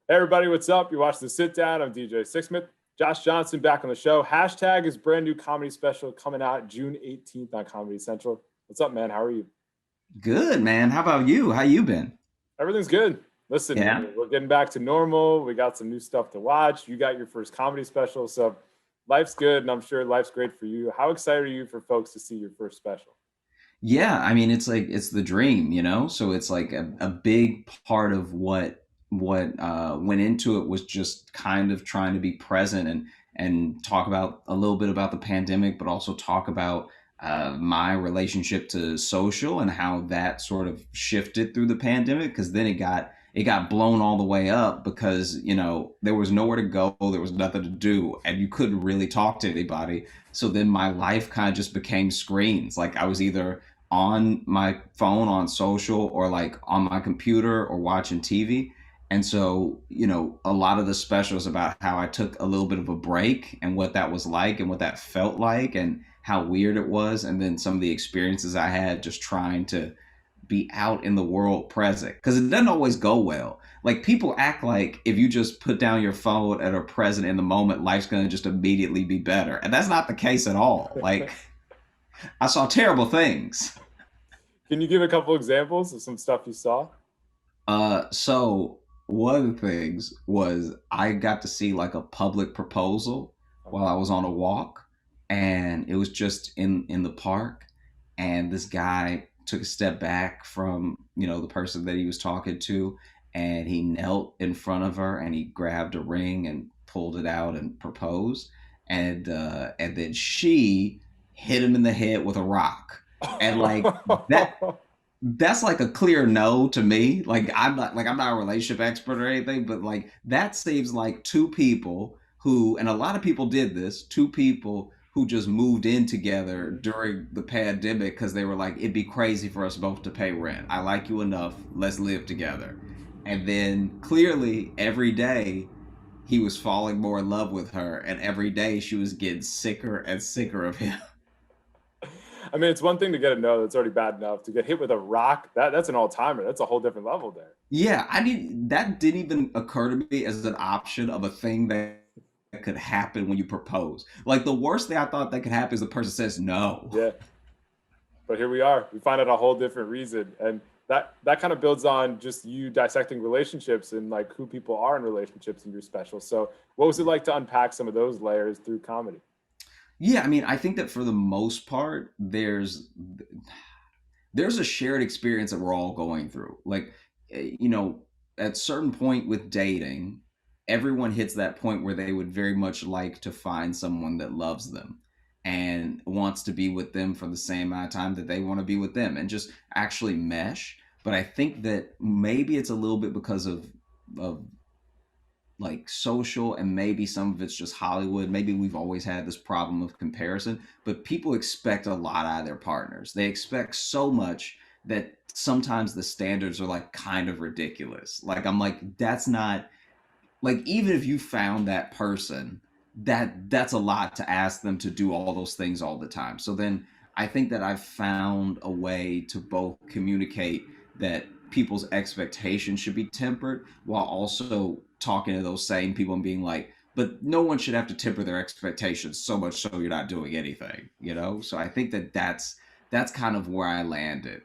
Hey everybody, what's up? You watch The Sit Down. I'm DJ Sixsmith. Josh Johnson back on the show. Hashtag is brand new comedy special coming out June 18th on Comedy Central. What's up, man? How are you? Good, man. How about you? How you been? Everything's good. Listen, Yeah. we're getting back to normal. We got some new stuff to watch. You got your first comedy special. So life's good, and I'm sure life's great for you. How excited are you for folks to see your first special? Yeah, I mean it's like it's the dream, you know? So it's like a big part of what went into it was just kind of trying to be present and talk about a little bit about the pandemic, but also talk about my relationship to social and how that sort of shifted through the pandemic because then it got blown all the way up because there was nowhere to go, there was nothing to do, and you couldn't really talk to anybody. So then my life kind of just became screens. Like I was either on my phone on social or like on my computer or watching TV. And so, a lot of the specials about how I took a little bit of a break and what that was like and what that felt like and how weird it was. And then some of the experiences I had just trying to be out in the world present because it doesn't always go well. Like people act like if you just put down your phone and are present in the moment, life's going to just immediately be better. And that's not the case at all. Like I saw terrible things. Can you give a couple examples of some stuff you saw? So one of the things was I got to see like a public proposal while I was on a walk, and it was just in the park, and this guy took a step back from the person that he was talking to, and he knelt in front of her, and he grabbed a ring and pulled it out and proposed, and then she hit him in the head with a rock, and like that that's like a clear no to me. Like I'm not a relationship expert or anything, but like that seems like two people who, and a lot of people did this, two people who just moved in together during the pandemic because they were like, it'd be crazy for us both to pay rent. I like you enough, let's live together. And then clearly every day he was falling more in love with her, and every day she was getting sicker and sicker of him. I mean, it's one thing to get a no that's already bad enough. To get hit with a rock, that's an all timer. That's a whole different level there. Yeah, that didn't even occur to me as an option of a thing that could happen when you propose. Like the worst thing I thought that could happen is the person says no. Yeah, but here we are. We find out a whole different reason, and that kind of builds on just you dissecting relationships and like who people are in relationships in your special. So, what was it like to unpack some of those layers through comedy? Yeah, I mean, I think that for the most part, there's a shared experience that we're all going through. Like, at certain point with dating, everyone hits that point where they would very much like to find someone that loves them and wants to be with them for the same amount of time that they want to be with them and just actually mesh. But I think that maybe it's a little bit because of like social, and maybe some of it's just Hollywood. Maybe we've always had this problem of comparison, but people expect a lot out of their partners. They expect so much that sometimes the standards are like kind of ridiculous. Like I'm like that's not, like, even if you found that person, that's a lot to ask them to do all those things all the time. So then I think that I've found a way to both communicate that people's expectations should be tempered while also talking to those same people and being like, but no one should have to temper their expectations so much so you're not doing anything. So I think that that's kind of where I landed.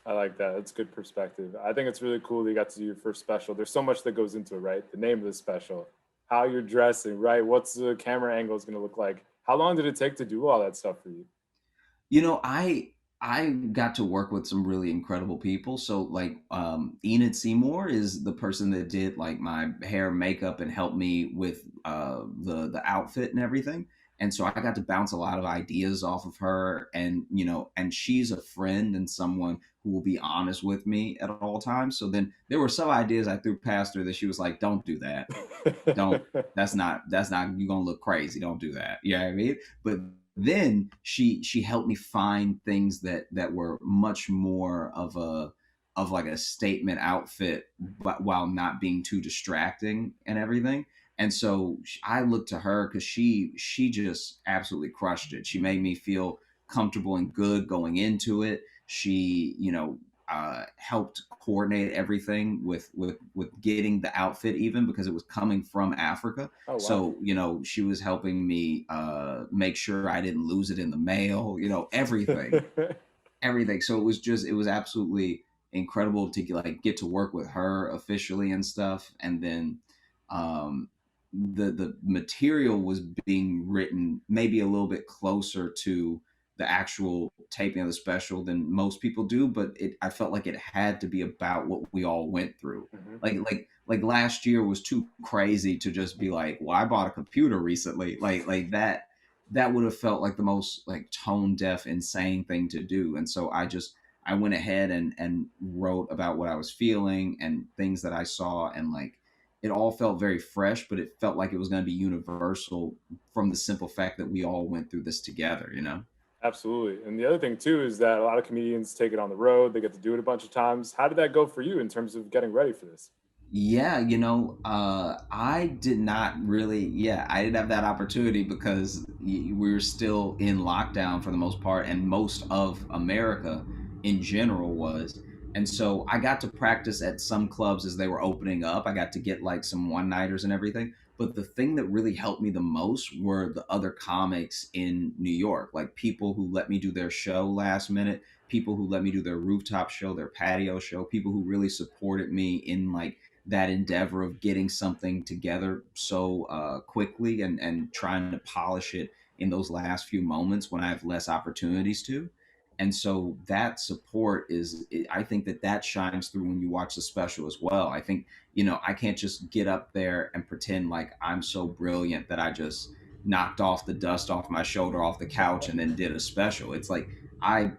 I like that. That's good perspective. I think it's really cool that you got to do your first special. There's so much that goes into it, right? The name of the special, how you're dressing, right? What's the camera angle is going to look like? How long did it take to do all that stuff for you? I got to work with some really incredible people. So like Enid Seymour is the person that did like my hair and makeup and helped me with the outfit and everything. And so I got to bounce a lot of ideas off of her, and and she's a friend and someone who will be honest with me at all times. So then there were some ideas I threw past her that she was like, don't do that. Don't, that's not, you're gonna look crazy. Don't do that. You know what I mean? But then she helped me find things that were much more of like a statement outfit, but while not being too distracting and everything. And so I looked to her because she just absolutely crushed it. She made me feel comfortable and good going into it. She helped coordinate everything with getting the outfit, even because it was coming from Africa. Oh wow. So she was helping me make sure I didn't lose it in the mail. Everything. So it was absolutely incredible to get to work with her officially and stuff. And then um, the material was being written maybe a little bit closer to the actual taping of the special than most people do, but I felt like it had to be about what we all went through. Mhm. Like last year was too crazy to just be like, well, I bought a computer recently. Like that would have felt like the most like tone deaf, insane thing to do. And so I went ahead and wrote about what I was feeling and things that I saw, and like it all felt very fresh, but it felt like it was going to be universal from the simple fact that we all went through this together. Absolutely. And the other thing too is that a lot of comedians take it on the road. They get to do it a bunch of times. How did that go for you in terms of getting ready for this? Yeah, I did not really, yeah, I didn't have that opportunity because we were still in lockdown for the most part, and most of America in general was. And so I got to practice at some clubs as they were opening up. I got to get like some one nighters and everything. But the thing that really helped me the most were the other comics in New York, like people who let me do their show last minute, people who let me do their rooftop show, their patio show, people who really supported me in like that endeavor of getting something together so quickly and trying to polish it in those last few moments when I have less opportunities to. And so that support I think that shines through when you watch the special as well. I think, I can't just get up there and pretend like I'm so brilliant that I just knocked off the dust off my shoulder off the couch and then did a special. It's like, I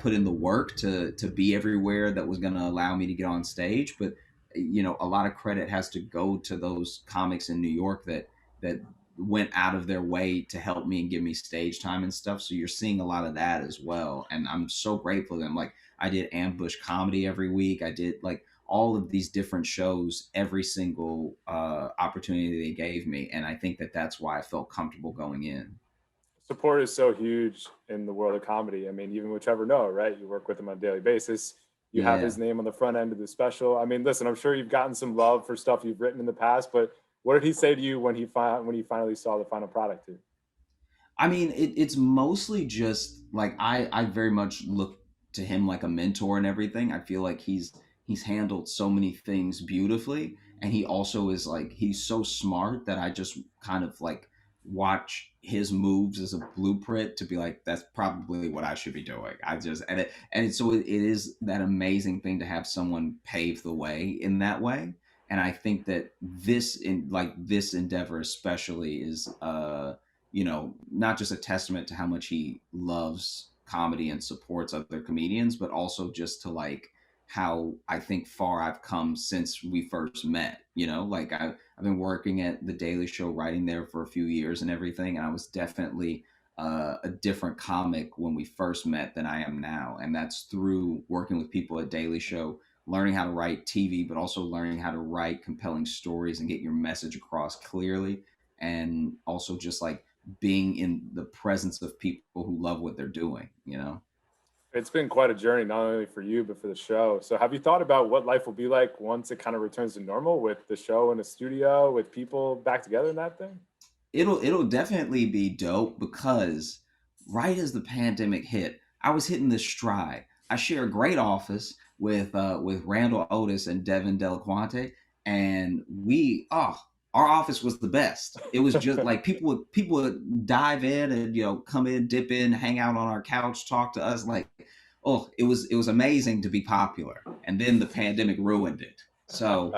put in the work to be everywhere that was going to allow me to get on stage, but a lot of credit has to go to those comics in New York that went out of their way to help me and give me stage time and stuff. So you're seeing a lot of that as well, and I'm so grateful to them. Like I did ambush comedy every week. I did like all of these different shows every single opportunity they gave me, and I think that that's why I felt comfortable going in. Support is so huge in the world of comedy. I mean, even with Trevor Noah, right? You work with him on a daily basis. You have Yeah. his name on the front end of the special. I mean, listen, I'm sure you've gotten some love for stuff you've written in the past, but what did he say to you when he finally saw the final product? Too? I mean, it's mostly just like I very much look to him like a mentor and everything. I feel like he's handled so many things beautifully, and he also is like he's so smart that I just kind of like watch his moves as a blueprint to be like that's probably what I should be doing. I just so it is that amazing thing to have someone pave the way in that way. And I think that this endeavor especially is not just a testament to how much he loves comedy and supports other comedians, but also just to like how I think far I've come since we first met. Like I've been working at the Daily Show, writing there for a few years and everything, and I was definitely a different comic when we first met than I am now, and that's through working with people at Daily Show, learning how to write TV, but also learning how to write compelling stories and get your message across clearly, and also just like being in the presence of people who love what they're doing. It's been quite a journey, not only for you, but for the show. So, have you thought about what life will be like once it kind of returns to normal with the show in a studio, with people back together and that thing? It'll definitely be dope because right as the pandemic hit, I was hitting this stride. I share a great office with Randall Otis and Devin Delaquante, and our office was the best. It was just like people would dive in and come in, dip in, hang out on our couch, talk to us like, oh, it was amazing to be popular. And then the pandemic ruined it. So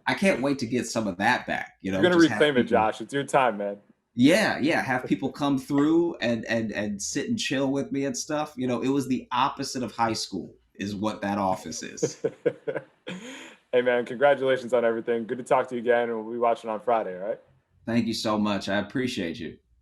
I can't wait to get some of that back. You're gonna Just have reclaim it, people, Josh. It's your time, man. yeah, have people come through and sit and chill with me and stuff. It was the opposite of high school, is what that office is. Hey, man, congratulations on everything. Good to talk to you again, and we'll be watching on Friday, all right? Thank you so much. I appreciate you.